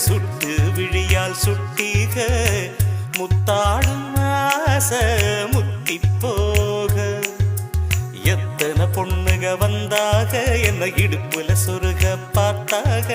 சுட்டு விழியால் சுட்டிக முத்தாடும் ஆசை முத்தி போக எத்தனை பொண்ணுக வந்தாக என்ன இடுப்புல சொருக பார்த்தாக